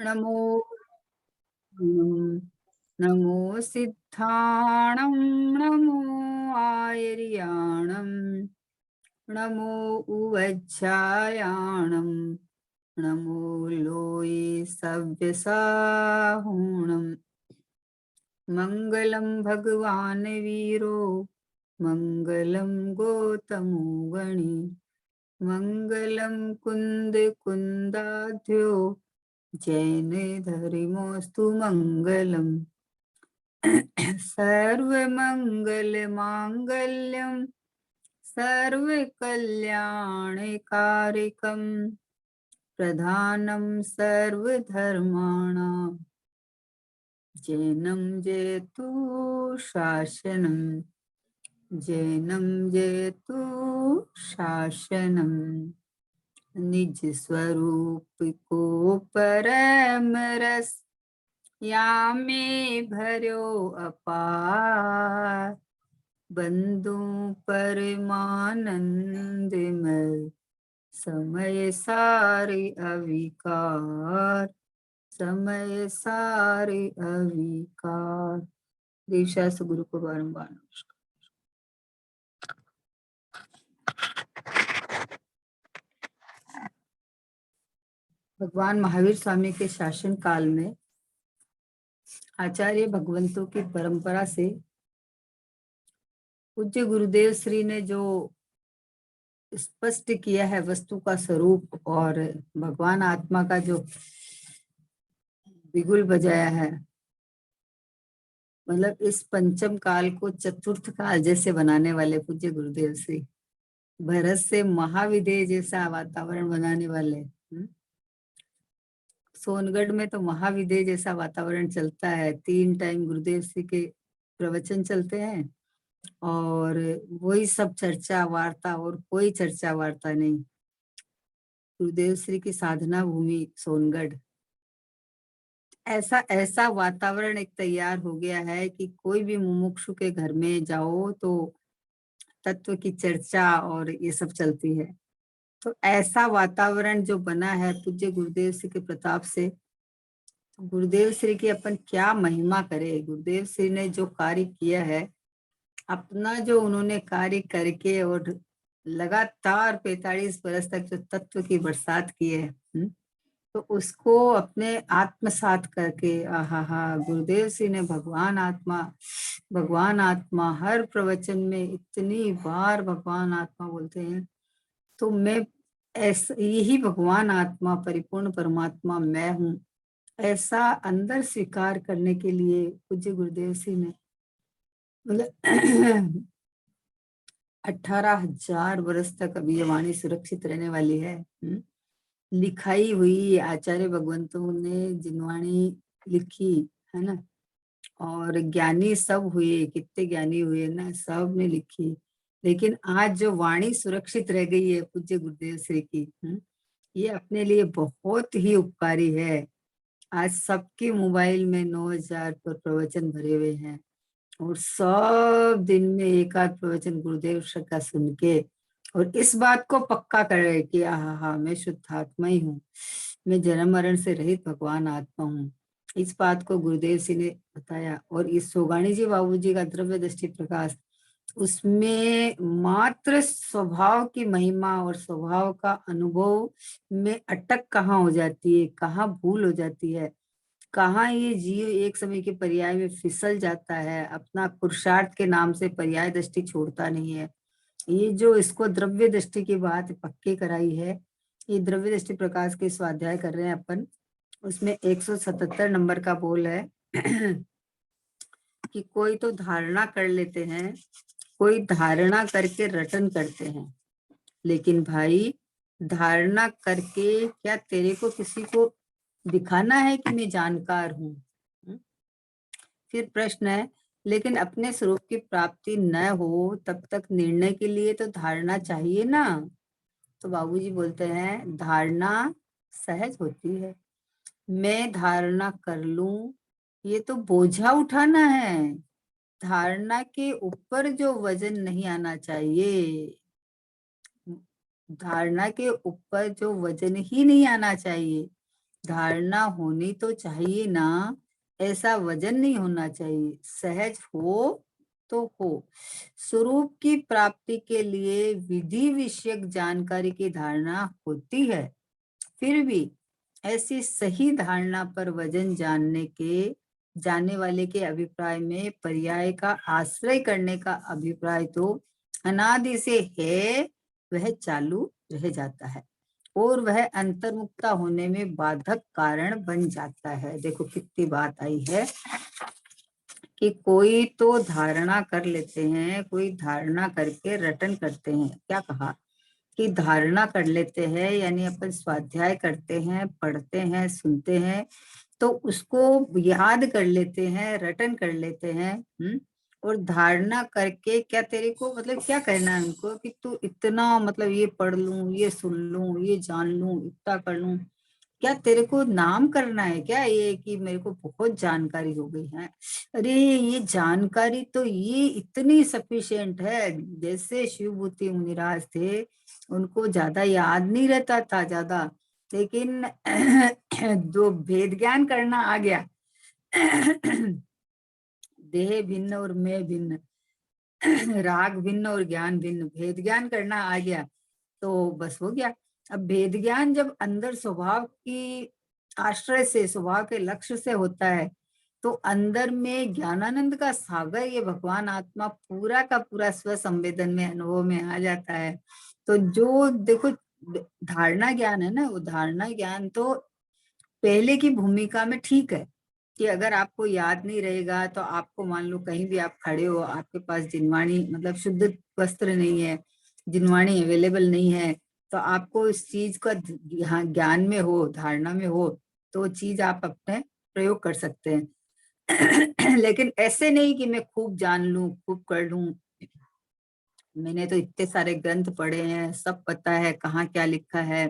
नमो नमो सिद्धाणं नमो आयर्याणं नमो उवज्झायाणं नमो लोये सव्यसाहुणं मंगलं भगवान वीरो मंगलं गौतमो गणी मंगलं कुंद कुंदाध्यो जैन धर्मोस्तु मंगलम् सर्वमंगल मांगल्यं सर्वकल्याणकारिकं प्रधानं सर्वधर्माणां जैनं जयतु शासनं जैनं जयतु शासनं निज स्वरूप को परम रस यामे भर्यो अपार बंदु परमानंदमय समय सारे अविकार समय सारे अविकार। देवशास्त्र गुरु को बारंबार नमस्कार। भगवान महावीर स्वामी के शासन काल में आचार्य भगवंतों की परंपरा से पूज्य गुरुदेव श्री ने जो स्पष्ट किया है वस्तु का स्वरूप और भगवान आत्मा का जो बिगुल बजाया है, मतलब इस पंचम काल को चतुर्थ काल जैसे बनाने वाले पूज्य गुरुदेव श्री, भरत से महाविदेह जैसा वातावरण बनाने वाले। सोनगढ़ में तो महाविदेह जैसा वातावरण चलता है, 3 टाइम गुरुदेव श्री के प्रवचन चलते हैं और वही सब चर्चा वार्ता और कोई चर्चा वार्ता नहीं। गुरुदेव श्री की साधना भूमि सोनगढ़, ऐसा ऐसा वातावरण एक तैयार हो गया है कि कोई भी मुमुक्षु के घर में जाओ तो तत्व की चर्चा और ये सब चलती है। तो ऐसा वातावरण जो बना है पूज्य गुरुदेव श्री के प्रताप से, गुरुदेव श्री की अपन क्या महिमा करे। गुरुदेव श्री ने जो कार्य किया है, अपना जो उन्होंने कार्य करके और लगातार 45 वर्ष तक जो तत्व की बरसात की है, तो उसको अपने आत्मसात करके आहा गुरुदेव श्री ने भगवान आत्मा हर प्रवचन में इतनी बार भगवान आत्मा बोलते हैं। तो मैं ऐसा यही भगवान आत्मा परिपूर्ण परमात्मा मैं हूँ, ऐसा अंदर स्वीकार करने के लिए पूज्य गुरुदेव श्री ने मतलब 18,000 वर्ष तक अभी ये वाणी सुरक्षित रहने वाली है। लिखाई हुई आचार्य भगवंतों ने जिनवाणी लिखी है ना, और ज्ञानी सब हुए, कितने ज्ञानी हुए ना, सब ने लिखी। लेकिन आज जो वाणी सुरक्षित रह गई है पूज्य गुरुदेव श्री की, ये अपने लिए बहुत ही उपकारी है। आज सबके मोबाइल में 9,000 पर प्रवचन भरे हुए हैं और सब दिन में एक आध प्रवचन गुरुदेव का सुन के और इस बात को पक्का कर रहे कि हाँ मैं शुद्ध आत्मा ही हूँ, मैं जन्म मरण से रहित भगवान आत्मा हूँ। इस बात को गुरुदेव जी ने बताया। और इस सोगाणी जी बाबू जी का द्रव्य दृष्टि प्रकाश, उसमें मात्र स्वभाव की महिमा और स्वभाव का अनुभव में अटक कहाँ हो जाती है, कहाँ भूल हो जाती है, कहाँ ये जीव एक समय के पर्याय में फिसल जाता है, अपना पुरुषार्थ के नाम से पर्याय दृष्टि छोड़ता नहीं है। ये जो इसको द्रव्य दृष्टि की बात पक्की कराई है, ये द्रव्य दृष्टि प्रकाश के स्वाध्याय कर रहे हैं अपन। उसमें 177 नंबर का बोल है कि कोई तो धारणा कर लेते हैं, कोई धारणा करके रटन करते हैं, लेकिन भाई धारणा करके क्या तेरे को किसी को दिखाना है कि मैं जानकार हूँ? फिर प्रश्न है, लेकिन अपने स्वरूप की प्राप्ति न हो तब तक निर्णय के लिए तो धारणा चाहिए ना। तो बाबूजी बोलते हैं धारणा सहज होती है, मैं धारणा कर लूं, ये तो बोझा उठाना है। धारणा के ऊपर जो वजन नहीं आना चाहिए, धारणा के ऊपर जो वजन ही नहीं आना चाहिए, धारणा होनी तो चाहिए ना, ऐसा वजन नहीं होना चाहिए, सहज हो तो हो। स्वरूप की प्राप्ति के लिए विधि विषयक जानकारी की धारणा होती है, फिर भी ऐसी सही धारणा पर वजन जाने वाले के अभिप्राय में पर्याय का आश्रय करने का अभिप्राय तो अनादि से है, वह चालू रह जाता है और वह अंतर्मुक्ता होने में बाधक कारण बन जाता है। देखो कितनी बात आई है कि कोई तो धारणा कर लेते हैं, कोई धारणा करके रटन करते हैं। क्या कहा कि धारणा कर लेते हैं, यानी अपन स्वाध्याय करते हैं, पढ़ते हैं, सुनते हैं, तो उसको याद कर लेते हैं, रटन कर लेते हैं। और धारणा करके क्या तेरे को मतलब क्या कहना है उनको कि तू इतना मतलब ये पढ़ लूं, ये सुन लूं, ये जान लूं, इतना कर लूं, क्या तेरे को नाम करना है क्या ये कि मेरे को बहुत जानकारी हो गई है? अरे ये जानकारी तो ये इतनी सफिशिएंट है। जैसे शिवभूति मुनिराज थे, उनको ज्यादा याद नहीं रहता था ज्यादा, लेकिन जो भेद ज्ञान करना आ गया, देह भिन्न और मैं भिन्न, राग भिन्न और ज्ञान भिन्न, भेद ज्ञान करना आ गया तो बस हो गया। अब भेद ज्ञान जब अंदर स्वभाव की आश्रय से, स्वभाव के लक्ष्य से होता है, तो अंदर में ज्ञानानंद का सागर, ये भगवान आत्मा पूरा का पूरा स्व संवेदन में, अनुभव में आ जाता है। तो जो देखो धारणा ज्ञान है ना, वो धारणा ज्ञान तो पहले की भूमिका में ठीक है कि अगर आपको याद नहीं रहेगा तो आपको मान लो कहीं भी आप खड़े हो, आपके पास जिनवाणी मतलब शुद्ध वस्त्र नहीं है, जिनवाणी अवेलेबल नहीं है, तो आपको इस चीज का ज्ञान में हो, धारणा में हो, तो वो चीज आप अपने प्रयोग कर सकते हैं। लेकिन ऐसे नहीं कि मैं खूब जान लूं, खूब कर लूं, मैंने तो इतने सारे ग्रंथ पढ़े हैं, सब पता है कहाँ क्या लिखा है।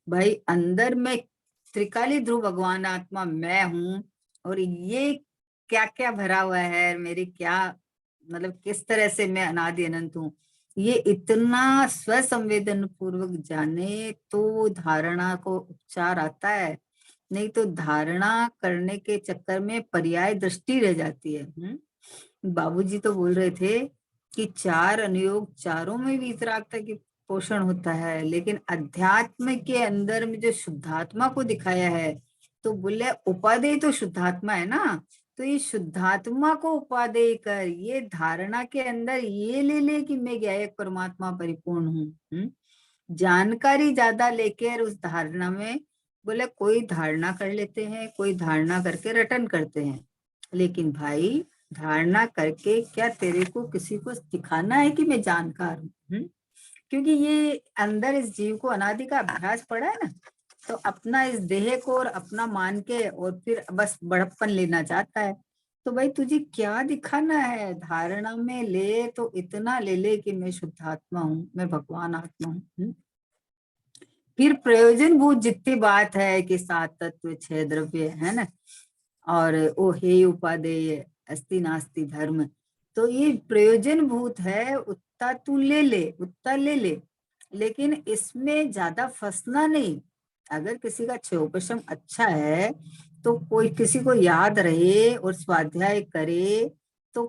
भाई अंदर में त्रिकाली ध्रुव भगवान आत्मा मैं हूँ, और ये क्या क्या भरा हुआ है, मेरी क्या मतलब किस तरह से मैं अनादि अनंत हूँ, ये इतना स्वसंवेदन पूर्वक जाने तो धारणा को उपचार आता है। नहीं तो धारणा करने के चक्कर में पर्याय दृष्टि रह जाती है। बाबूजी तो बोल रहे थे कि चार अनुयोग, चारों में भी वितरागता की पोषण होता है, लेकिन अध्यात्म के अंदर में जो शुद्धात्मा को दिखाया है, तो बोले उपादेय तो शुद्धात्मा है ना, तो ये शुद्धात्मा को उपादेय कर ये धारणा के अंदर ये ले कि मैं ज्ञायक परमात्मा परिपूर्ण हूँ। जानकारी ज्यादा लेकर उस धारणा में, बोले कोई धारणा कर लेते हैं, कोई धारणा करके रटन करते हैं, लेकिन भाई धारणा करके क्या तेरे को किसी को दिखाना है कि मैं जानकार हूँ? क्योंकि ये अंदर इस जीव को अनादि का अभ्यास पड़ा है ना, तो अपना इस देह को और अपना मान के और फिर बस बड़प्पन लेना चाहता है। तो भाई तुझे क्या दिखाना है? धारणा में ले तो इतना ले कि मैं शुद्धात्मा हूँ, मैं भगवान आत्मा हूँ। फिर प्रयोजन भूत जितनी बात है कि सात तत्व छह द्रव्य है ना, और ओ हे उपादेय अस्ति नास्ति धर्म, तो ये प्रयोजन भूत है, उतना तू ले ले, उतना ले ले, लेकिन इसमें ज्यादा फंसना नहीं। अगर किसी का क्षोपशम अच्छा है तो कोई किसी को याद रहे और स्वाध्याय करे तो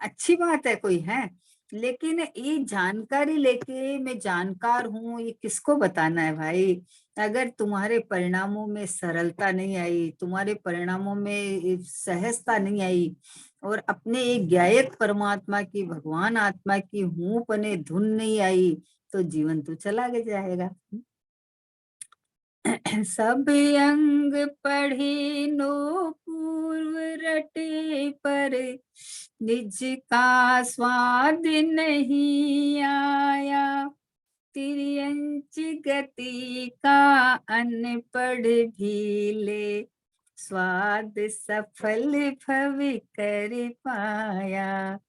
अच्छी बात है, कोई है, लेकिन ये जानकारी लेके मैं जानकार हूँ ये किसको बताना है भाई? अगर तुम्हारे परिणामों में सरलता नहीं आई, तुम्हारे परिणामों में सहजता नहीं आई, और अपने एक ज्ञायक परमात्मा की, भगवान आत्मा की हूँ पने धुन नहीं आई, तो जीवन तो चला जाएगा। सब अंग पढ़े नो पूर्व रटे पर निज का स्वाद नहीं आया, तिर्यंच गति का अनपढ़ भी ले, स्वाद सफल भव कर पाया,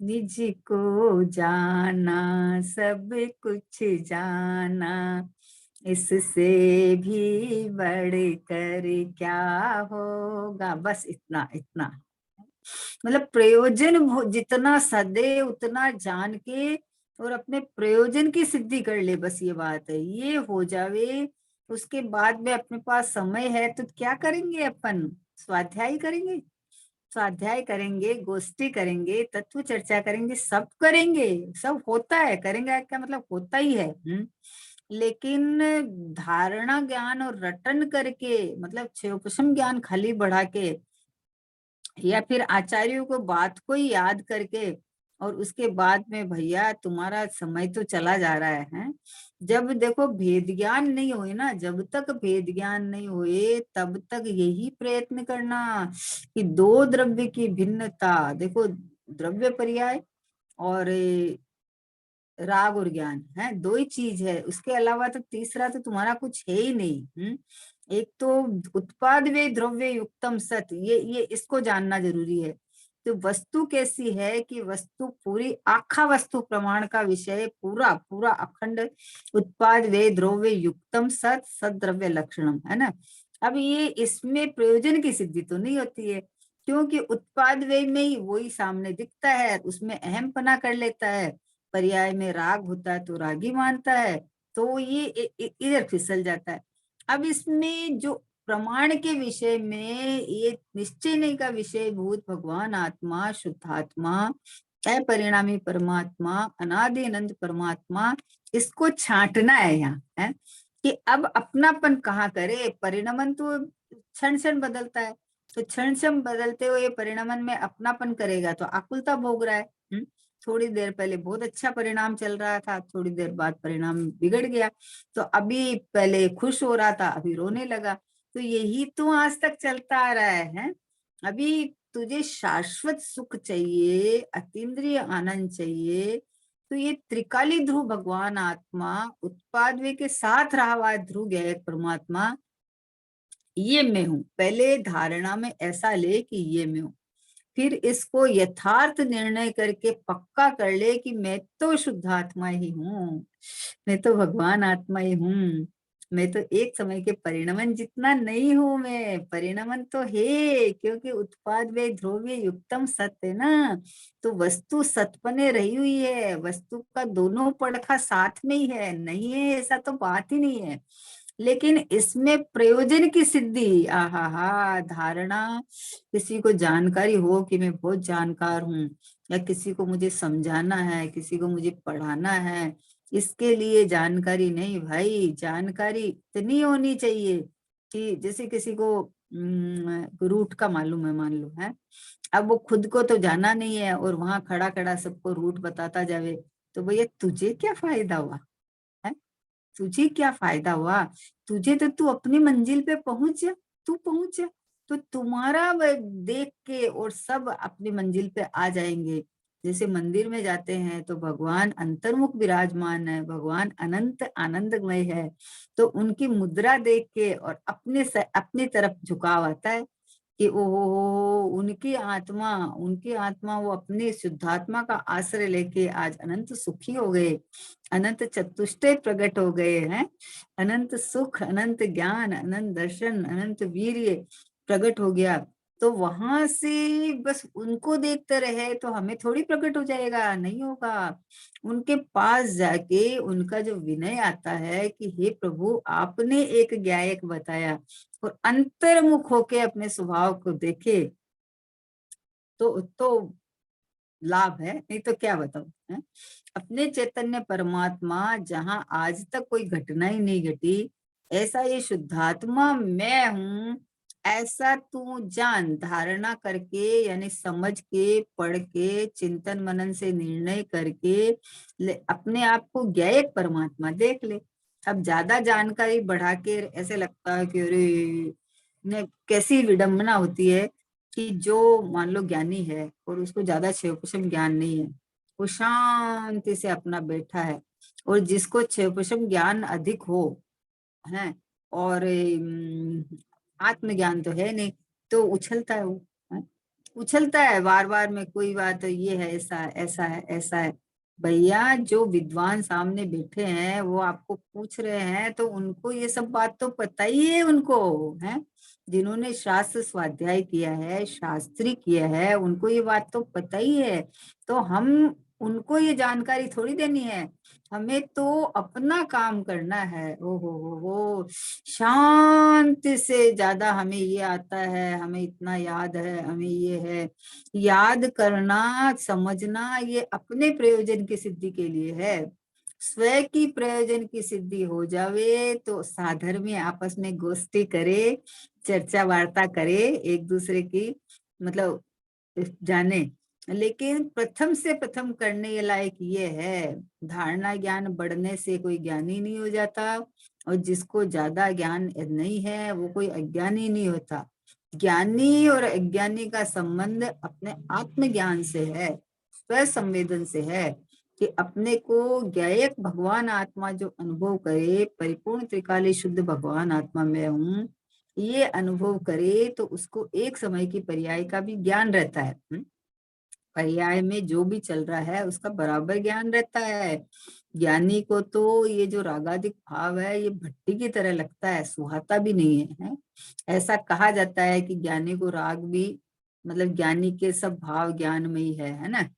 निज को जाना सब कुछ जाना, इससे भी बढ़कर क्या होगा। बस इतना इतना मतलब प्रयोजन जितना सदे उतना जान के और अपने प्रयोजन की सिद्धि कर ले, बस ये बात है, ये हो जावे उसके बाद में अपने पास समय है तो क्या करेंगे अपन? स्वाध्याय करेंगे, स्वाध्याय करेंगे, गोष्ठी करेंगे, तत्व चर्चा करेंगे, सब करेंगे, सब होता है, करेंगे क्या मतलब होता ही है। लेकिन धारणा ज्ञान और रटन करके मतलब क्षयोपशम ज्ञान खाली बढ़ा के या फिर आचार्यों को बात को ही याद करके और उसके बाद में भैया तुम्हारा समय तो चला जा रहा है। जब देखो भेद ज्ञान नहीं हुए ना, जब तक भेद ज्ञान नहीं हुए तब तक यही प्रयत्न करना कि दो द्रव्य की भिन्नता देखो, द्रव्य पर्याय और राग और ज्ञान है, दो ही चीज है, उसके अलावा तो तीसरा तो तुम्हारा कुछ है ही नहीं। एक तो उत्पाद वे द्रव्य युक्तम सत, ये इसको जानना जरूरी है। तो वस्तु कैसी है कि वस्तु पूरी आखा वस्तु प्रमाण का विषय, पूरा पूरा अखंड उत्पाद वे द्रव्य युक्तम सत सद्रव्य लक्षणम, है ना। अब ये इसमें प्रयोजन की सिद्धि तो नहीं होती है, क्योंकि उत्पाद वे में ही वही सामने दिखता है, उसमें अहम पना कर लेता है, पर्याय में राग होता है तो रागी मानता है, तो ये इधर फिसल जाता है। अब इसमें जो प्रमाण के विषय में ये निश्चय नहीं का विषय भूत भगवान आत्मा शुद्धात्मा अपरिणामी परमात्मा अनादि अनंत परमात्मा, इसको छांटना है यहाँ, है कि अब अपनापन कहाँ करे। परिणमन तो क्षण क्षण बदलता है, तो क्षण क्षण बदलते हुए परिणमन में अपनापन करेगा तो आकुलता भोग रहा है। थोड़ी देर पहले बहुत अच्छा परिणाम चल रहा था, थोड़ी देर बाद परिणाम बिगड़ गया, तो अभी पहले खुश हो रहा था अभी रोने लगा। तो यही तो आज तक चलता आ रहा है। अभी तुझे शाश्वत सुख चाहिए, अतीन्द्रिय आनंद चाहिए, तो ये त्रिकाली ध्रुव भगवान आत्मा उत्पाद वे के साथ रहा हुआ ध्रुव गया परमात्मा, ये मैं हूं। पहले धारणा में ऐसा ले कि ये मैं हूं, फिर इसको यथार्थ निर्णय करके पक्का कर ले कि मैं तो शुद्ध आत्मा ही हूँ, मैं तो भगवान आत्मा ही हूँ, मैं तो एक समय के परिणमन जितना नहीं हूं, मैं परिणमन तो है, क्योंकि उत्पाद वे ध्रुव्य युक्तम सत्य है ना। तो वस्तु सतपने रही हुई है, वस्तु का दोनों पड़खा साथ में ही है, नहीं है ऐसा तो बात ही नहीं है। लेकिन इसमें प्रयोजन की सिद्धि, आहा धारणा, किसी को जानकारी हो कि मैं बहुत जानकार हूँ, या किसी को मुझे समझाना है, किसी को मुझे पढ़ाना है, इसके लिए जानकारी नहीं भाई, जानकारी इतनी होनी चाहिए कि जैसे किसी को रूट का मालूम है मान लो, है अब वो खुद को तो जाना नहीं है और वहां खड़ा खड़ा सबको रूट बताता जावे, तो भैया तुझे क्या फायदा हुआ है? तुझे क्या फायदा हुआ? तुझे तो तू अपनी मंजिल पे पहुंच जा, तू पहुंच जा, तो तुम्हारा देख के और सब अपनी मंजिल पे आ जाएंगे। जैसे मंदिर में जाते हैं तो भगवान अंतर्मुख विराजमान है, भगवान अनंत आनंदमय है, तो उनकी मुद्रा देख के और अपने से अपनी तरफ झुकाव आता है कि ओहो उनकी आत्मा वो अपने शुद्धात्मा का आश्रय लेके आज अनंत सुखी हो गए, अनंत चतुष्टय प्रकट हो गए हैं, अनंत सुख, अनंत ज्ञान, अनंत दर्शन, अनंत वीर्य प्रकट हो गया। तो वहां से बस उनको देखते रहे तो हमें थोड़ी प्रकट हो जाएगा, नहीं होगा। उनके पास जाके उनका जो विनय आता है कि हे प्रभु आपने एक ज्ञायक बताया, और अंतर्मुख होके अपने स्वभाव को देखे, तो लाभ है, नहीं तो क्या बताऊं, है? अपने चैतन्य परमात्मा जहां आज तक कोई घटना ही नहीं घटी, ऐसा ये शुद्धात्मा मैं हूं, ऐसा तू जान, धारणा करके यानी समझ के, पढ़ के, चिंतन मनन से निर्णय करके अपने आप को ज्ञायक परमात्मा देख ले। अब ज्यादा जानकारी बढ़ा के ऐसे लगता है कि अरे कैसी विडंबना होती है कि जो मान लो ज्ञानी है और उसको ज्यादा क्षयपुषम ज्ञान नहीं है, वो शांति से अपना बैठा है, और जिसको क्षयपुषम ज्ञान अधिक हो है और आत्मज्ञान तो है नहीं, तो उछलता है वो, है? उछलता है बार बार में, कोई बात तो ये है, ऐसा है, ऐसा है, ऐसा है। भैया जो विद्वान सामने बैठे हैं वो आपको पूछ रहे हैं तो उनको ये सब बात तो पता ही है, उनको है जिन्होंने शास्त्र स्वाध्याय किया है, शास्त्री किया है, उनको ये बात तो पता ही है। तो हम उनको ये जानकारी थोड़ी देनी है। हमें तो अपना काम करना है। ओ हो, शांति से ज्यादा हमें ये आता है, हमें इतना याद है, हमें ये है। याद करना, समझना, ये अपने प्रयोजन की सिद्धि के लिए है। स्वयं की प्रयोजन की सिद्धि हो जावे तो साधर्मी आपस में गोष्ठी करे, चर्चा वार्ता करे, एक दूसरे की मतलब जाने। लेकिन प्रथम से प्रथम करने लायक ये है, धारणा ज्ञान बढ़ने से कोई ज्ञानी नहीं हो जाता, और जिसको ज्यादा ज्ञान नहीं है वो कोई अज्ञानी नहीं होता। ज्ञानी और अज्ञानी का संबंध अपने आत्म ज्ञान से है, स्व संवेदन से है, कि अपने को ज्ञायक भगवान आत्मा जो अनुभव करे, परिपूर्ण त्रिकाली शुद्ध भगवान आत्मा में हूँ, ये अनुभव करे तो उसको एक समय की पर्याय का भी ज्ञान रहता है। पर्याय में जो भी चल रहा है उसका बराबर ज्ञान रहता है। ज्ञानी को तो ये जो रागादिक भाव है ये भट्टी की तरह लगता है, सुहाता भी नहीं है। ऐसा कहा जाता है कि ज्ञानी को राग भी, मतलब ज्ञानी के सब भाव ज्ञान में ही है ना।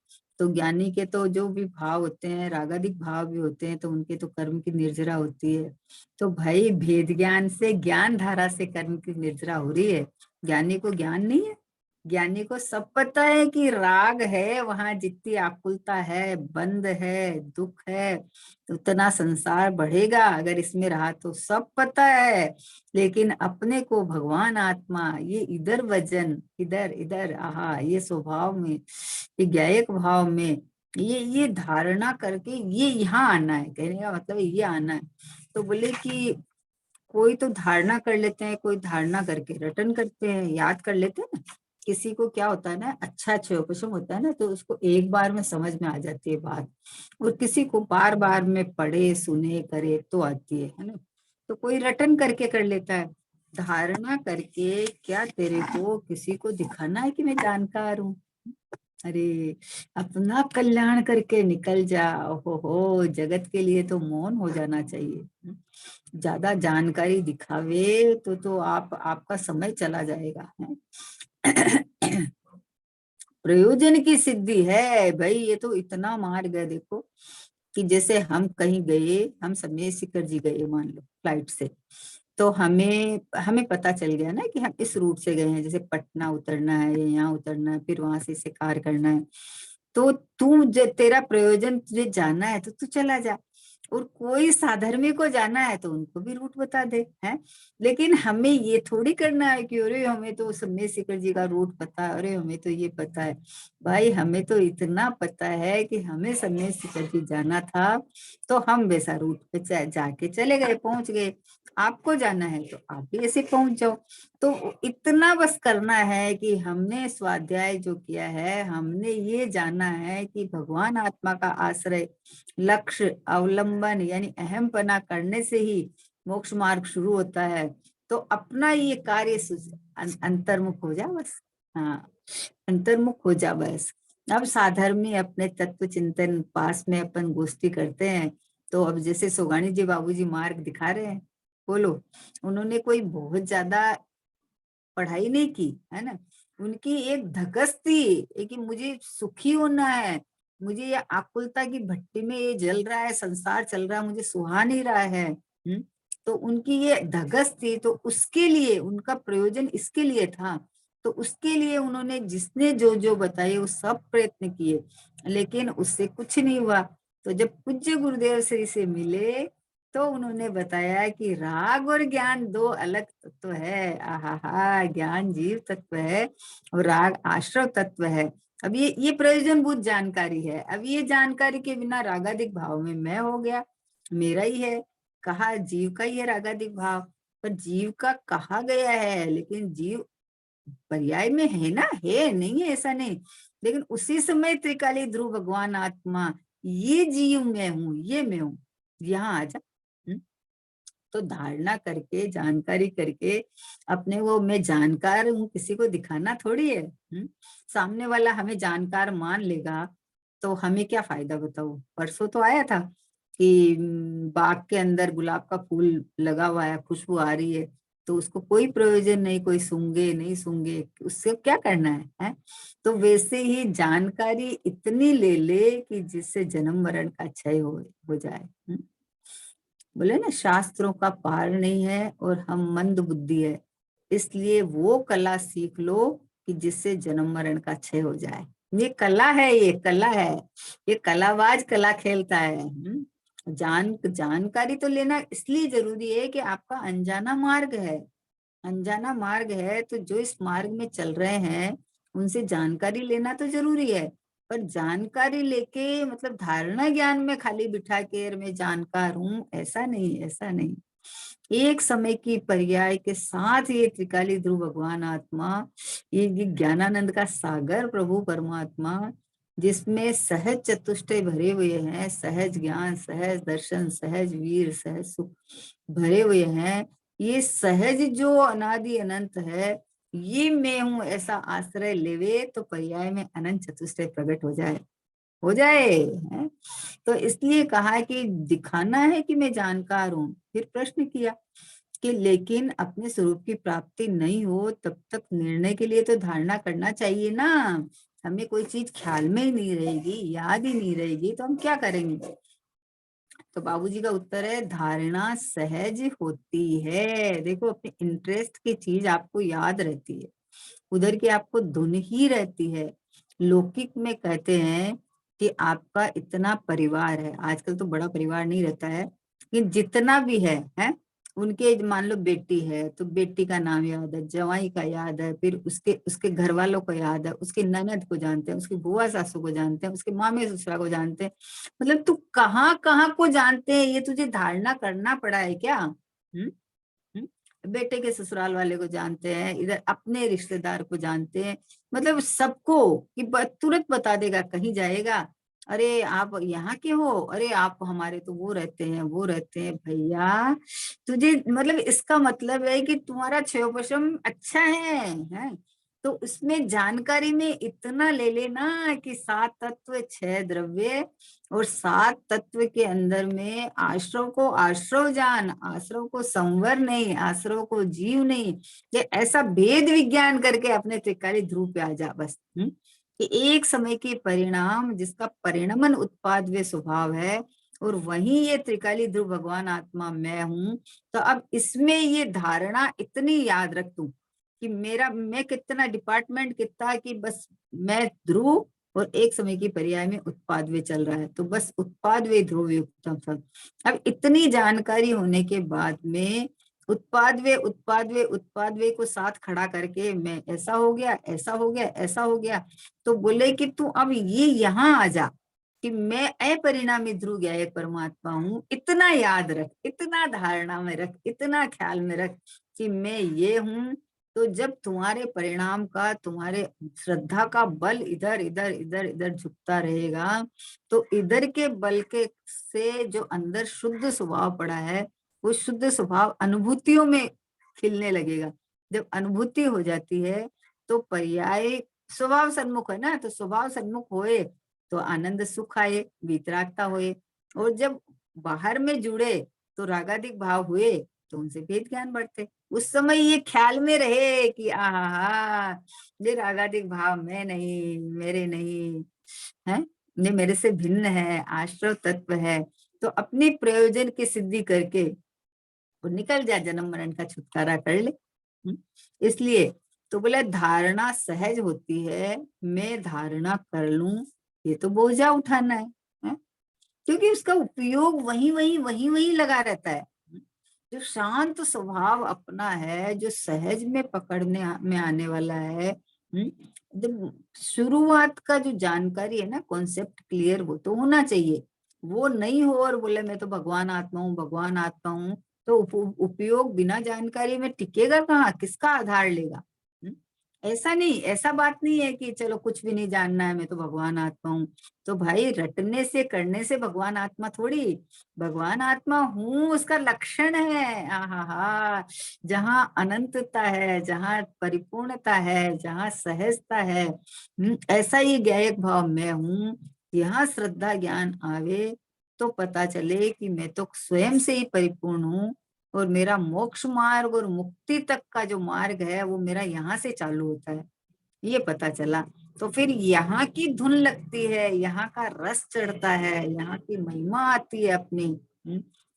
तो ज्ञानी के तो जो भी भाव होते हैं रागादिक भाव भी होते हैं, तो उनके तो कर्म की निर्जरा होती है। तो भाई भेद ज्ञान से, ज्ञान धारा से कर्म की निर्जरा हो रही है। ज्ञानी को ज्ञान नहीं है। ज्ञानी को सब पता है कि राग है, वहां जितनी आकुलता है, बंद है, दुख है, उतना संसार बढ़ेगा अगर इसमें रहा, तो सब पता है। लेकिन अपने को भगवान आत्मा, ये इधर वजन, इधर इधर आहा, ये स्वभाव में, ये ज्ञायक भाव में, ये धारणा करके ये यहाँ आना है। कहने का मतलब ये आना है। तो बोले कि कोई तो धारणा कर लेते हैं, कोई धारणा करके रटन करते हैं, याद कर लेते हैं ना। किसी को क्या होता है ना, अच्छा चौकशम होता है ना, तो उसको एक बार में समझ में आ जाती है बात, और किसी को बार बार में पढ़े सुने करे तो आती है ना। तो कोई रटन करके कर लेता है। धारणा करके क्या तेरे को किसी को दिखाना है कि मैं जानकार हूँ? अरे अपना कल्याण करके निकल जा। हो जगत के लिए तो मौन हो जाना चाहिए। ज्यादा जानकारी दिखावे तो आपका समय चला जाएगा है। प्रयोजन की सिद्धि है भाई, ये तो इतना मार गए। देखो कि जैसे हम कहीं गए, हम समय सीकर जी गए मान लो फ्लाइट से, तो हमें हमें पता चल गया ना कि हम इस रूट से गए हैं, जैसे पटना उतरना है या यहाँ उतरना है, फिर वहां से इसे कार करना है। तो तेरा प्रयोजन तुझे जाना है तो तू चला जा, और कोई साधर्मी को जाना है तो उनको भी रूट बता दे है। लेकिन हमें ये थोड़ी करना है कि अरे हमें तो समय शेखर जी का रूट पता है, अरे हमें तो ये पता है। भाई हमें तो इतना पता है कि हमें समय शेखर जी जाना था, तो हम वैसा रूट पे जाके चले गए, पहुंच गए। आपको जाना है तो आप भी ऐसे पहुंच जाओ। तो इतना बस करना है कि हमने स्वाध्याय जो किया है, हमने ये जाना है कि भगवान आत्मा का आश्रय, लक्ष्य, अवलंबन यानी अहमपना करने से ही मोक्ष मार्ग शुरू होता है। तो अपना ये कार्य अंतर्मुख हो जा बस। हाँ, अंतर्मुख हो जा बस। अब साधर्मी अपने तत्व चिंतन पास में अपन गोष्ठी करते हैं। तो अब जैसे सोगानी जी बाबूजी मार्ग दिखा रहे हैं, बोलो, उन्होंने कोई बहुत ज्यादा पढ़ाई नहीं की है ना। उनकी एक धकस थी कि मुझे सुखी होना है, मुझे ये आकुलता की भट्टी में ये जल रहा है, संसार चल रहा है, मुझे सुहा नहीं रहा है। तो उनकी ये धगस थी, तो उसके लिए उनका प्रयोजन इसके लिए था। तो उसके लिए उन्होंने जिसने जो जो बताए वो सब प्रयत्न किए, लेकिन उससे कुछ नहीं हुआ। तो जब पूज्य गुरुदेव श्री से मिले तो उन्होंने बताया कि राग और ज्ञान दो अलग तत्व है। आहा, ज्ञान जीव तत्व है और राग आश्रव तत्व है। अब ये प्रयोजनभूत जानकारी है। अब ये जानकारी के बिना रागादिक भाव में मैं हो गया, मेरा ही है। कहा जीव का ही है रागादिक भाव, पर जीव का कहा गया है, लेकिन जीव पर्याय में है ना, है नहीं है ऐसा नहीं। लेकिन उसी समय त्रिकाली ध्रुव भगवान आत्मा, ये जीव मैं हूँ, ये मैं हूँ, यहाँ आ जा। तो धारणा करके, जानकारी करके अपने वो मैं जानकार हूँ किसी को दिखाना थोड़ी है। सामने वाला हमें जानकार मान लेगा तो हमें क्या फायदा बताओ। परसों तो आया था कि बाग के अंदर गुलाब का फूल लगा हुआ है, खुशबू आ रही है, तो उसको कोई प्रयोजन नहीं, कोई सूंघे नहीं सूंघे, उससे क्या करना है? तो वैसे ही जानकारी इतनी ले ले कि जिससे जन्म मरण का क्षय हो जाए। बोले ना, शास्त्रों का पार नहीं है और हम मंद बुद्धि है, इसलिए वो कला सीख लो कि जिससे जन्म मरण का क्षय हो जाए। ये कला है, ये कला है, ये कलाबाज कला खेलता है। जानकारी तो लेना इसलिए जरूरी है कि आपका अनजाना मार्ग है, अनजाना मार्ग है, तो जो इस मार्ग में चल रहे हैं उनसे जानकारी लेना तो जरूरी है। पर जानकारी लेके मतलब धारणा ज्ञान में खाली बिठा के मैं जानकार हूं, ऐसा नहीं, ऐसा नहीं। एक समय की पर्याय के साथ ये त्रिकाली ध्रुव भगवान आत्मा, ये ज्ञानानंद का सागर प्रभु परमात्मा, जिसमें सहज चतुष्टय भरे हुए हैं, सहज ज्ञान, सहज दर्शन, सहज वीर, सहज सुख भरे हुए हैं। ये सहज जो अनादि अनंत है, ये मैं हूं ऐसा आश्रय लेवे तो पर्याय में अनंत चतुष्टय प्रकट हो जाए है? तो इसलिए कहा कि दिखाना है कि मैं जानकार हूं। फिर प्रश्न किया कि लेकिन अपने स्वरूप की प्राप्ति नहीं हो तब तक निर्णय के लिए तो धारणा करना चाहिए ना। हमें कोई चीज ख्याल में ही नहीं रहेगी, याद ही नहीं रहेगी, तो हम क्या करेंगे? तो बाबूजी का उत्तर है, धारणा सहज होती है। देखो, अपने इंटरेस्ट की चीज आपको याद रहती है, उधर की आपको धुन ही रहती है। लौकिक में कहते हैं कि आपका इतना परिवार है, आजकल तो बड़ा परिवार नहीं रहता है, लेकिन जितना भी है, उनके मान लो बेटी है तो बेटी का नाम याद है, जवाई का याद है, फिर उसके उसके घर वालों को याद है, उसकी ननद को जानते हैं, उसकी बुआ सासू को जानते हैं, उसके मामे ससुरा को जानते हैं। मतलब तू कहाँ कहाँ को जानते हैं, ये तुझे धारणा करना पड़ा है क्या? बेटे के ससुराल वाले को जानते हैं, इधर अपने रिश्तेदार को जानते हैं, मतलब सबको कि तुरंत बता देगा, कहीं जाएगा, अरे आप यहाँ के हो, अरे आप हमारे तो वो रहते हैं, वो रहते हैं। भैया तुझे मतलब इसका मतलब है कि तुम्हारा क्षयोपशम अच्छा है? तो उसमें जानकारी में इतना ले लेना कि 7 तत्व 6 द्रव्य, और 7 तत्व के अंदर में आश्रव को आश्रव जान, आश्रव को संवर नहीं, आश्रव को जीव नहीं, ये ऐसा भेद विज्ञान करके अपने त्रिकाली ध्रुव पे आ जा बस। कि एक समय के परिणाम जिसका परिणमन उत्पाद वे स्वभाव है, और वही ये त्रिकाली ध्रुव भगवान आत्मा मैं हूं। तो अब इसमें ये धारणा इतनी याद रख तू कि मैं कितना डिपार्टमेंट कितना, कि बस मैं ध्रुव और एक समय की पर्याय में उत्पाद वे चल रहा है, तो बस उत्पाद वे ध्रुव युक्तम सब। अब इतनी जानकारी होने के बाद में उत्पाद वे को साथ खड़ा करके मैं ऐसा हो गया, ऐसा हो गया, ऐसा हो गया, तो बोले कि तू अब ये यहाँ आ जा कि मैं अपरिणामी ध्रुव गया एक परमात्मा हूँ। इतना याद रख, इतना धारणा में रख, इतना ख्याल में रख कि मैं ये हूँ। तो जब तुम्हारे परिणाम का, तुम्हारे श्रद्धा का बल इधर इधर इधर इधर झुकता रहेगा, तो इधर के बल के से जो अंदर शुद्ध स्वभाव पड़ा है, वो शुद्ध स्वभाव अनुभूतियों में खिलने लगेगा। जब अनुभूति हो जाती है तो पर्याय स्वभाव सन्मुख है ना, तो स्वभाव सन्मुख होए तो आनंद सुख आए, वितरागता होए, और जब बाहर में जुड़े तो रागादिक भाव हुए तो उनसे भेद ज्ञान बढ़ते। उस समय ये ख्याल में रहे कि आहा, ये रागादिक भाव मैं नहीं, मेरे नहीं है, ये मेरे से भिन्न है, आश्रव तत्व है। तो अपनी प्रयोजन की सिद्धि करके वो निकल जाए, जन्म मरण का छुटकारा कर ले। इसलिए तो बोले धारणा सहज होती है, मैं धारणा कर लूं, ये तो बोझा उठाना है? क्योंकि उसका उपयोग वही लगा रहता है। जो शांत स्वभाव अपना है, जो सहज में पकड़ने में आने वाला है, जब शुरुआत का जो जानकारी है ना, कॉन्सेप्ट क्लियर वो तो होना चाहिए। वो नहीं हो और बोले मैं तो भगवान आत्मा हूँ, भगवान आत्मा हूँ, तो उपयोग बिना जानकारी में टिकेगा कहाँ, किसका आधार लेगा? हम्म? ऐसा नहीं, ऐसा बात नहीं है कि चलो कुछ भी नहीं जानना है, मैं तो भगवान आत्मा हूँ। तो भाई रटने से करने से भगवान आत्मा थोड़ी, भगवान आत्मा हूँ उसका लक्षण है। आहा, जहाँ अनंतता है, जहाँ परिपूर्णता है, जहाँ सहजता है, ऐसा ही ज्ञायक भाव मैं हूँ। यहाँ श्रद्धा ज्ञान आवे तो पता चले कि मैं तो स्वयं से ही परिपूर्ण हूँ, और मेरा मोक्ष मार्ग और मुक्ति तक का जो मार्ग है वो मेरा यहाँ से चालू होता है, ये पता चला। तो फिर यहाँ की धुन लगती है, यहाँ का रस चढ़ता है, यहाँ की महिमा आती है अपनी।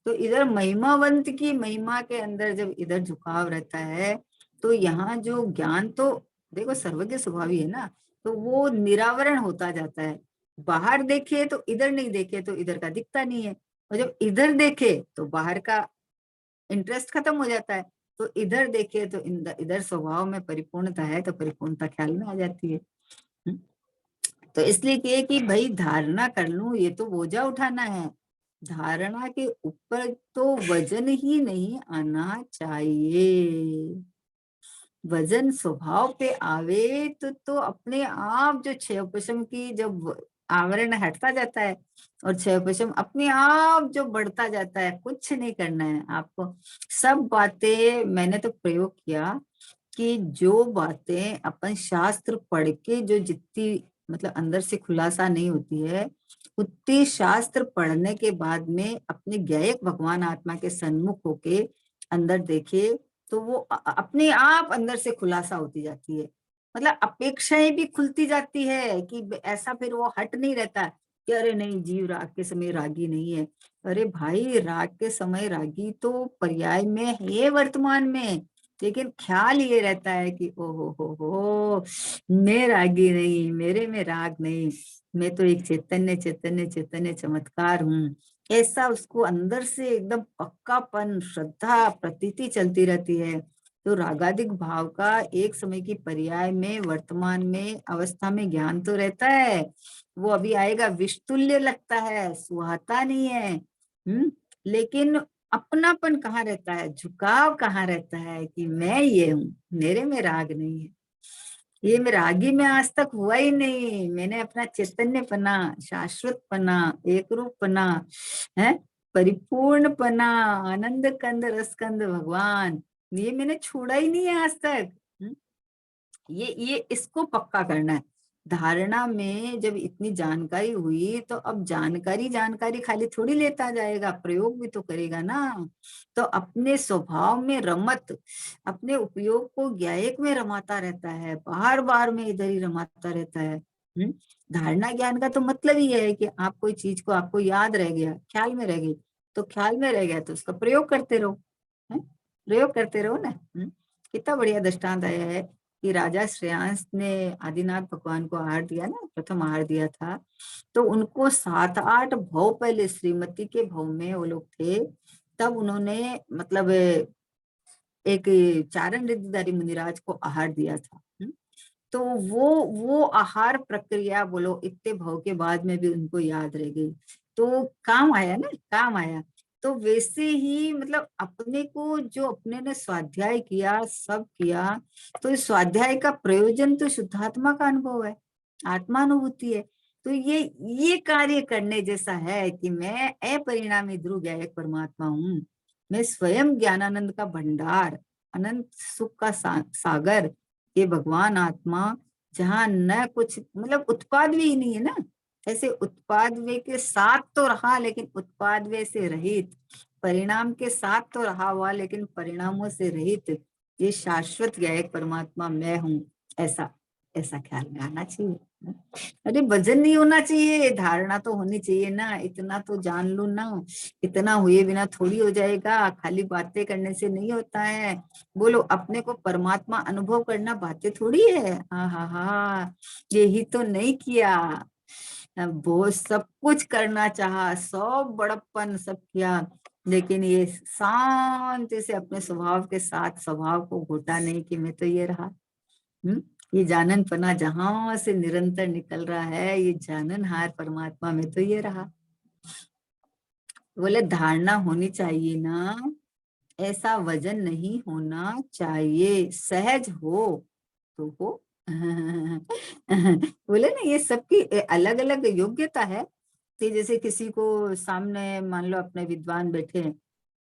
तो इधर महिमावंत की महिमा के अंदर जब इधर झुकाव रहता है, तो यहाँ जो ज्ञान तो देखो सर्वज्ञ स्वभावी है ना, तो वो निरावरण होता जाता है। बाहर देखे तो इधर नहीं, देखे तो इधर का दिखता नहीं है, और जब इधर देखे तो बाहर का इंटरेस्ट खत्म हो जाता है। तो इधर देखिए तो इधर स्वभाव में परिपूर्णता है, तो परिपूर्णता ख्याल में आ जाती है। हम्म। तो इसलिए कि भाई धारणा कर लूं, ये तो बोझा उठाना है। धारणा के ऊपर तो वजन ही नहीं आना चाहिए। वजन स्वभाव पे आवे तो अपने आप जो क्षय उपशम की जब आवरण हटता जाता है, और क्षय उपशम अपने आप जो बढ़ता जाता है, कुछ नहीं करना है आपको। सब बातें मैंने तो प्रयोग किया कि जो बातें अपन शास्त्र पढ़ के जो जितनी मतलब अंदर से खुलासा नहीं होती है, उतनी शास्त्र पढ़ने के बाद में अपने ज्ञायक भगवान आत्मा के सन्मुख होके अंदर देखे, तो वो अपने आप अंदर से खुलासा होती जाती है। मतलब अपेक्षाएं भी खुलती जाती है कि ऐसा फिर वो हट नहीं रहता कि अरे नहीं जीव राग के समय रागी नहीं है। अरे भाई राग के समय रागी तो पर्याय में है वर्तमान में, लेकिन ख्याल ये रहता है कि हो मैं रागी नहीं, मेरे में राग नहीं, मैं तो एक चैतन्य चैतन्य चैतन्य चमत्कार हूँ। ऐसा उसको अंदर से एकदम पक्कापन श्रद्धा प्रतीति चलती रहती है। तो रागादिक भाव का एक समय की पर्याय में वर्तमान में अवस्था में ज्ञान तो रहता है, वो अभी आएगा, विषतुल्य लगता है, सुहाता नहीं है। लेकिन अपनापन कहाँ रहता है, झुकाव कहाँ रहता है कि मैं ये हूँ, मेरे में राग नहीं है, ये मैं रागी में आज तक हुआ ही नहीं। मैंने अपना चैतन्य पना, शाश्वत पना, एक रूप पना है, परिपूर्ण पना, आनंद कंद रस कंद भगवान, ये मैंने छोड़ा ही नहीं है आज तक। ये इसको पक्का करना है। धारणा में जब इतनी जानकारी हुई, तो अब जानकारी जानकारी खाली थोड़ी लेता जाएगा, प्रयोग भी तो करेगा ना। तो अपने स्वभाव में रमत, अपने उपयोग को ज्ञायक में रमाता रहता है, बार बार में इधर ही रमाता रहता है। धारणा ज्ञान का तो मतलब ही है कि आप कोई चीज को आपको याद रह गया, ख्याल में रह गई, तो ख्याल में रह गया तो उसका प्रयोग करते रहो, है प्रयोग करते रहो ना। कितना बढ़िया दृष्टांत आया है कि राजा श्रेयांश ने आदिनाथ भगवान को आहार दिया ना, प्रथम आहार दिया था, तो उनको 7-8 भव पहले श्रीमती के भव में वो लोग थे, तब उन्होंने मतलब एक चारण रिद्धिधारी मुनिराज को आहार दिया था। तो वो आहार प्रक्रिया बोलो इतने भव के बाद में भी उनको याद रह गई, तो काम आया ना, काम आया। तो वैसे ही मतलब अपने को जो अपने ने स्वाध्याय किया, सब किया, तो इस स्वाध्याय का प्रयोजन तो शुद्धात्मा का अनुभव है, आत्मानुभूति है। तो ये कार्य करने जैसा है कि मैं अपरिणामी ध्रुव ज्ञायक परमात्मा हूँ, मैं स्वयं ज्ञानानंद का भंडार, अनंत सुख का सागर, ये भगवान आत्मा, जहाँ न कुछ मतलब उत्पाद भी नहीं है ना, ऐसे उत्पाद वे के साथ तो रहा लेकिन उत्पाद वे से रहित, परिणाम के साथ तो रहा हुआ लेकिन परिणामों से रहित, ये शाश्वत ज्ञायक परमात्मा मैं हूँ, ऐसा ऐसा ख्याल में आना चाहिए। अरे वजन नहीं होना चाहिए, धारणा तो होनी चाहिए ना, इतना तो जान लू ना, इतना हुए बिना थोड़ी हो जाएगा, खाली बातें करने से नहीं होता है। बोलो अपने को परमात्मा अनुभव करना बातें थोड़ी है, हा यही तो नहीं किया, वो सब कुछ करना चाहा, सब बड़प्पन सब किया, लेकिन ये शांति से अपने स्वभाव के साथ स्वभाव को घोटा नहीं कि मैं तो ये रहा। ये जानन पना जहां से निरंतर निकल रहा है, ये जाननहार परमात्मा में तो ये रहा। बोले धारणा होनी चाहिए ना, ऐसा वजन नहीं होना चाहिए, सहज हो तो हो। बोले ना ये सबकी अलग अलग योग्यता है, कि जैसे किसी को सामने मान लो अपने विद्वान बैठे हैं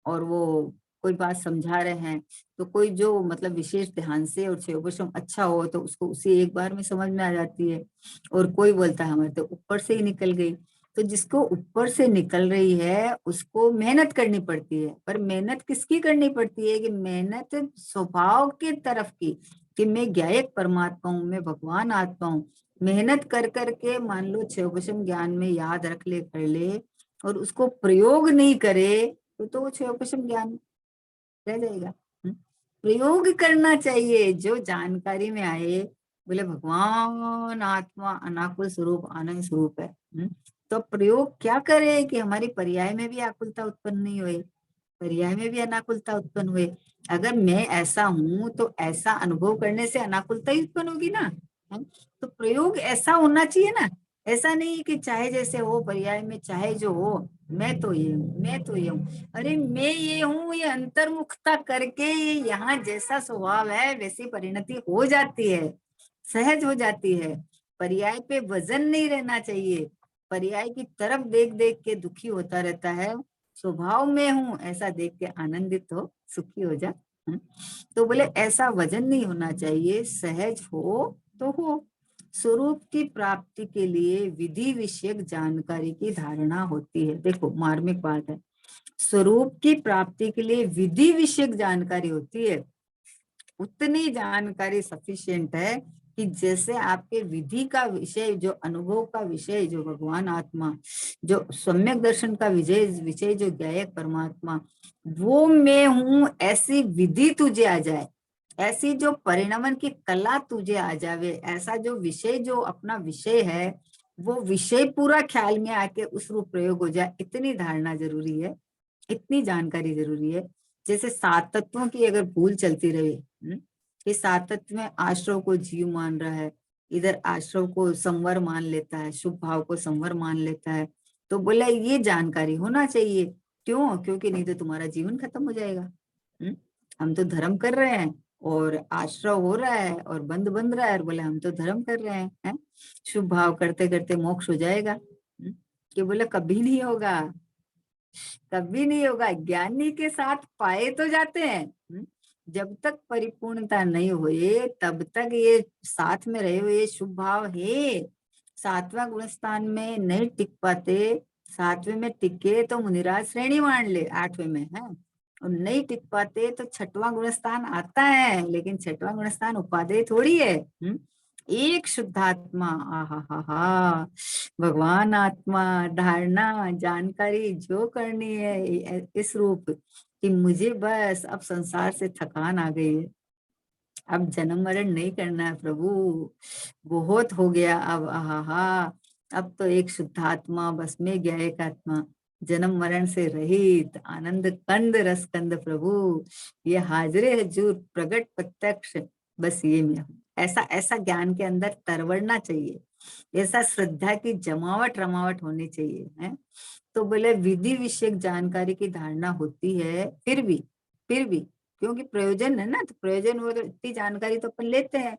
और वो कोई बात समझा रहे हैं, तो कोई जो मतलब विशेष ध्यान से और क्षयोपशम अच्छा हो तो उसको उसी एक बार में समझ में आ जाती है, और कोई बोलता है हमारे तो ऊपर से ही निकल गई। तो जिसको ऊपर से निकल रही है उसको मेहनत करनी पड़ती है, पर मेहनत किसकी करनी पड़ती है कि मेहनत स्वभाव के तरफ की, कि मैं ज्ञायक परमात्मा हूँ, मैं भगवान आत्मा हूँ। मेहनत कर करके मान लो क्षयोपशम ज्ञान में याद रख ले, कर ले, और उसको प्रयोग नहीं करे तो वो क्षयोपशम ज्ञान रह जाएगा। प्रयोग करना चाहिए, जो जानकारी में आए, बोले भगवान आत्मा अनाकुल स्वरूप आनंद स्वरूप है। तो प्रयोग क्या करे कि हमारी पर्याय में भी आकुलता उत्पन्न नहीं हुए, पर्याय में भी अनाकुलता उत्पन्न हुए। अगर मैं ऐसा हूं तो ऐसा अनुभव करने से अनाकुलता ही उत्पन्न होगी ना। तो प्रयोग ऐसा होना चाहिए ना, ऐसा नहीं कि चाहे जैसे हो पर्याय में, चाहे जो हो, मैं तो ये हूँ, मैं तो ये हूँ। अरे मैं ये हूँ, ये अंतर्मुखता करके ये यहाँ जैसा स्वभाव है वैसी परिणति हो जाती है, सहज हो जाती है। पर्याय पे वजन नहीं रहना चाहिए, पर्याय की तरफ देख देख के दुखी होता रहता है। स्वभाव में हूं ऐसा देख के आनंदित हो, सुखी हो जा। तो बोले ऐसा वजन नहीं होना चाहिए, सहज हो तो हो। स्वरूप की प्राप्ति के लिए विधि विषयक जानकारी की धारणा होती है। देखो मार्मिक बात है, स्वरूप की प्राप्ति के लिए विधि विषयक जानकारी होती है। उतनी जानकारी सफिशिएंट है कि जैसे आपके विधि का विषय, जो अनुभव का विषय, जो भगवान आत्मा, जो सम्यक दर्शन का विजय विषय, जो ज्ञायक परमात्मा, वो मैं हूं, ऐसी विधि तुझे आ जाए, ऐसी जो परिणमन की कला तुझे आ जावे, ऐसा जो विषय, जो अपना विषय है, वो विषय पूरा ख्याल में आके उस रूप प्रयोग हो जाए, इतनी धारणा जरूरी है, इतनी जानकारी जरूरी है। जैसे सात तत्वों की अगर भूल चलती रहे, कि सात तत्व में आश्रव को जीव मान रहा है, इधर आश्रव को संवर मान लेता है, शुभ भाव को संवर मान लेता है, तो बोला ये जानकारी होना चाहिए। क्यों? क्योंकि नहीं तो तुम्हारा जीवन खत्म हो जाएगा। हम तो धर्म कर रहे हैं और आश्रव हो रहा है और बंद बंद रहा है, और बोले हम तो धर्म कर रहे हैं, शुभ भाव करते करते मोक्ष हो जाएगा। कि बोले कभी नहीं होगा, कभी नहीं होगा। ज्ञानी के साथ पाए तो जाते हैं, जब तक परिपूर्णता नहीं हुए तब तक ये साथ में रहे हुए शुभ भाव है, सातवां गुण स्थान में नहीं टिक पाते। सातवें में टिके तो मुनिराज श्रेणी मान ले, आठवें में है, और नहीं टिक पाते तो छठवां गुण स्थान आता है, लेकिन छठवां गुण स्थान उपादेय थोड़ी है। एक शुद्धात्मा, आहा हा हा, भगवान आत्मा, धारणा जानकारी जो करनी है इस रूप कि मुझे बस अब संसार से थकान आ गई है, अब जन्म मरण नहीं करना है प्रभु, बहुत हो गया अब, आहा हा, अब तो एक शुद्धात्मा बस में गया, एक आत्मा जन्म मरण से रहित आनंद कंद रस कंद प्रभु, ये हाजरे हजूर प्रगट प्रत्यक्ष, बस ये मैं हूँ। ऐसा ऐसा ज्ञान के अंदर तरवड़ना चाहिए, ऐसा श्रद्धा की जमावट रमावट होनी चाहिए, है। तो बोले विधि विषयक जानकारी की धारणा होती है, फिर भी क्योंकि प्रयोजन है ना, तो प्रयोजन हो तो इतनी जानकारी तो अपन लेते हैं।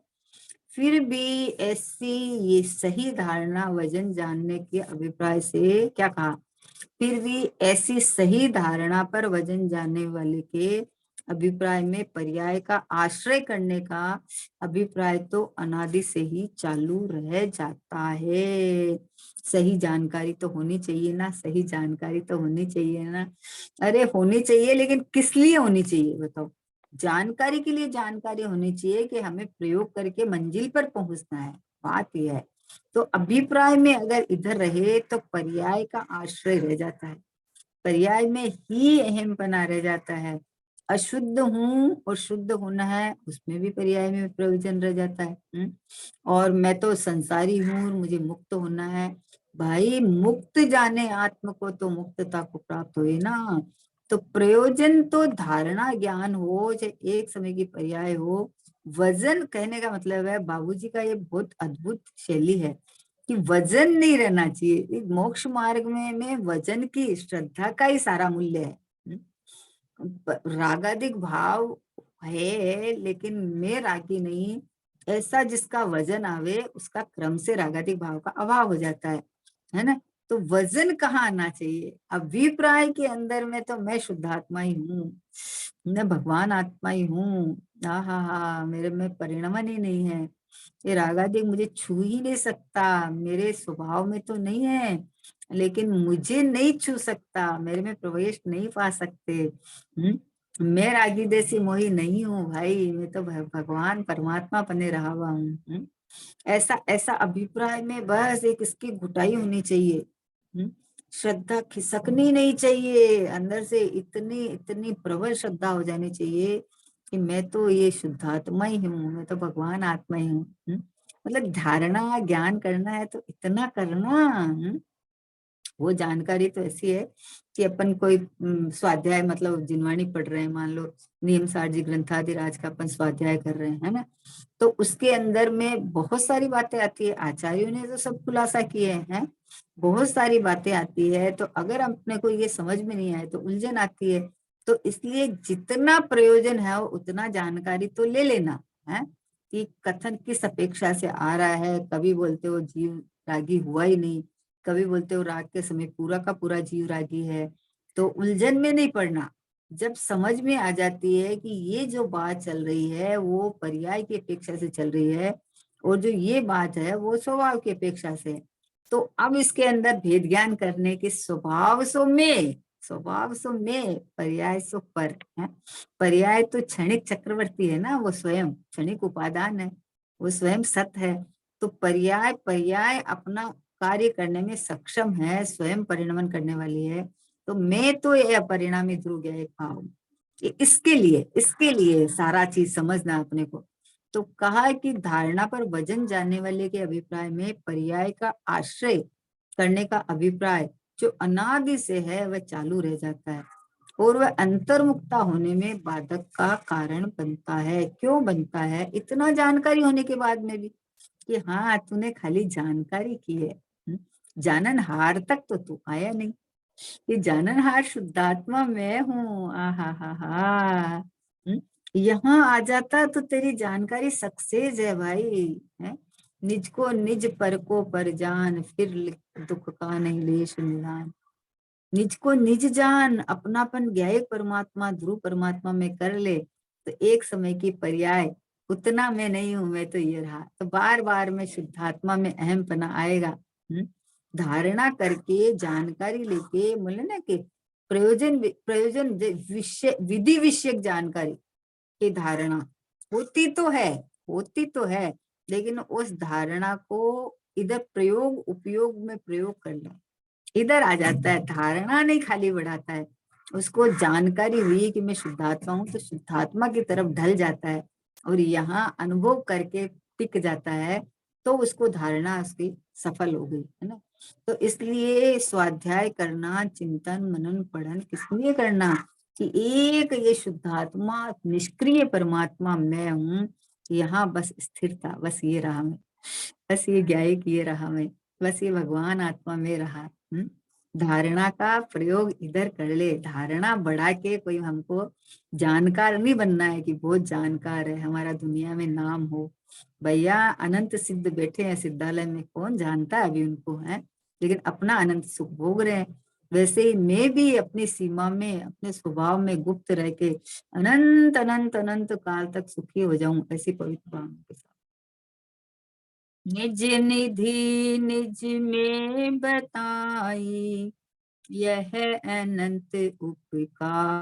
फिर भी ऐसी ये सही धारणा वजन जानने के अभिप्राय से क्या कहा, फिर भी ऐसी सही धारणा पर वजन जानने वाले के अभिप्राय में पर्याय का आश्रय करने का अभिप्राय तो अनादि से ही चालू रह जाता है। सही जानकारी तो होनी चाहिए ना, सही जानकारी तो होनी चाहिए ना। अरे होनी चाहिए, लेकिन किस लिए होनी चाहिए बताओ। जानकारी के लिए जानकारी होनी चाहिए कि हमें प्रयोग करके मंजिल पर पहुंचना है, बात यह है। तो अभिप्राय में अगर इधर रहे तो पर्याय का आश्रय रह जाता है, पर्याय में ही अहमपना रह जाता है। अशुद्ध हूं और शुद्ध होना है, उसमें भी पर्याय में प्रयोजन रह जाता है। और मैं तो संसारी हूं और मुझे मुक्त होना है, भाई मुक्त जाने आत्म को तो मुक्तता को प्राप्त हुए ना। तो प्रयोजन तो धारणा ज्ञान हो, चाहे एक समय की पर्याय हो। वजन कहने का मतलब है, बाबूजी का ये बहुत अद्भुत शैली है कि वजन नहीं रहना चाहिए। मोक्ष मार्ग में वजन की, श्रद्धा का ही सारा मूल्य है। रागादिक भाव है लेकिन मैं रागी नहीं, ऐसा जिसका वजन आवे उसका क्रम से रागादिक भाव का अभाव हो जाता है ना। तो वजन कहाँ आना चाहिए, अभिप्राय के अंदर में तो मैं शुद्धात्मा ही हूँ, मैं भगवान आत्मा ही हूँ, हा हा, मेरे में परिणमन ही नहीं है, ये रागादिक मुझे छू ही नहीं सकता, मेरे स्वभाव में तो नहीं है, लेकिन मुझे नहीं छू सकता, मेरे में प्रवेश नहीं पा सकते। मैं रागी देसी मोही नहीं हूँ भाई, मैं तो भगवान परमात्मा बने रहा हुआ हूँ। ऐसा ऐसा अभिप्राय में बस एक इसकी घुटाई होनी चाहिए। श्रद्धा खिसकनी नहीं चाहिए अंदर से, इतनी इतनी प्रबल श्रद्धा हो जानी चाहिए कि मैं तो ये शुद्धात्मा ही हूँ, मैं तो भगवान आत्मा ही हूँ। मतलब धारणा ज्ञान करना है तो इतना करना। वो जानकारी तो ऐसी है कि अपन कोई स्वाध्याय मतलब जिनवाणी पढ़ रहे हैं, मान लो नियम सारजी ग्रंथादिराज का अपन स्वाध्याय कर रहे हैं, है ना, तो उसके अंदर में बहुत सारी बातें आती है, आचार्यों ने तो सब खुलासा किए हैं, बहुत सारी बातें आती है। तो अगर अपने को ये समझ में नहीं आए तो उलझन आती है। तो इसलिए जितना प्रयोजन है वो उतना जानकारी तो ले लेना है कि कथन किस अपेक्षा से आ रहा है। कभी बोलते हो जीव रागी हुआ ही नहीं, कभी बोलते हो राग के समय पूरा का पूरा जीव रागी है। तो उलझन में नहीं पड़ना। जब समझ में आ जाती है कि ये जो बात चल रही है वो पर्याय की अपेक्षा से चल रही है और जो ये बात है वो स्वभाव की अपेक्षा से, तो अब इसके अंदर भेद ज्ञान करने के स्वभाव सो में पर्याय सो पर है। पर्याय तो क्षणिक चक्रवर्ती है ना, वो स्वयं क्षणिक उपादान है, वो स्वयं सत है। तो पर्याय पर्याय अपना कार्य करने में सक्षम है, स्वयं परिणमन करने वाली है। तो मैं तो ये अपरिणामी ध्रुव ज्ञेय भाव, इसके लिए सारा चीज समझना अपने को। तो कहा कि धारणा पर वजन जानने वाले के अभिप्राय में पर्याय का आश्रय करने का अभिप्राय जो अनादि से है वह चालू रह जाता है और वह अंतर्मुक्ता होने में बाधक का कारण बनता है। क्यों बनता है? इतना जानकारी होने के बाद में भी कि हाँ तूने खाली जानकारी की है, जाननहार तक तो तू आया नहीं। ये जाननहार शुद्धात्मा मैं हूँ, आहा हा हा। यहाँ आ जाता तो तेरी जानकारी सक्सेस है भाई, है। निज को निज पर को पर जान, फिर दुख का नहीं लेश निदान। निज को निज जान, अपनापन ज्ञायक परमात्मा ध्रुव परमात्मा में कर ले तो एक समय की पर्याय उतना मैं नहीं हूं, मैं तो ये रहा, तो बार बार में शुद्धात्मा में अहम पना आएगा। धारणा करके जानकारी लेके बोले ना कि प्रयोजन विषय विधि विषयक जानकारी की धारणा होती तो है, लेकिन उस धारणा को इधर प्रयोग उपयोग में प्रयोग करना इधर आ जाता है। धारणा नहीं खाली बढ़ाता है, उसको जानकारी हुई कि मैं शुद्धात्मा हूँ तो शुद्धात्मा की तरफ ढल जाता है और यहाँ अनुभव करके टिक जाता है, तो उसको धारणा उसकी सफल हो गई, है ना। तो इसलिए स्वाध्याय करना, चिंतन मनन पढ़न किस लिए करना कि एक ये शुद्धात्मा निष्क्रिय परमात्मा मैं हूँ, यहाँ बस स्थिरता, बस ये रहा मैं, बस ये ज्ञायक ये रहा मैं, बस ये भगवान आत्मा में रहा। धारणा का प्रयोग इधर कर ले। धारणा बढ़ा के कोई हमको जानकार नहीं बनना है कि बहुत जानकार है, हमारा दुनिया में नाम हो। भैया अनंत सिद्ध बैठे हैं सिद्धालय में, कौन जानता है अभी उनको, है, लेकिन अपना अनंत सुख भोग रहे हैं। वैसे ही मैं भी अपनी सीमा में अपने स्वभाव में गुप्त रह के अनंत अनंत अनंत काल तक सुखी हो जाऊं, ऐसी पवित्र भावना के साथ। निज निधि निज में बताई, यह अनंत उपकार।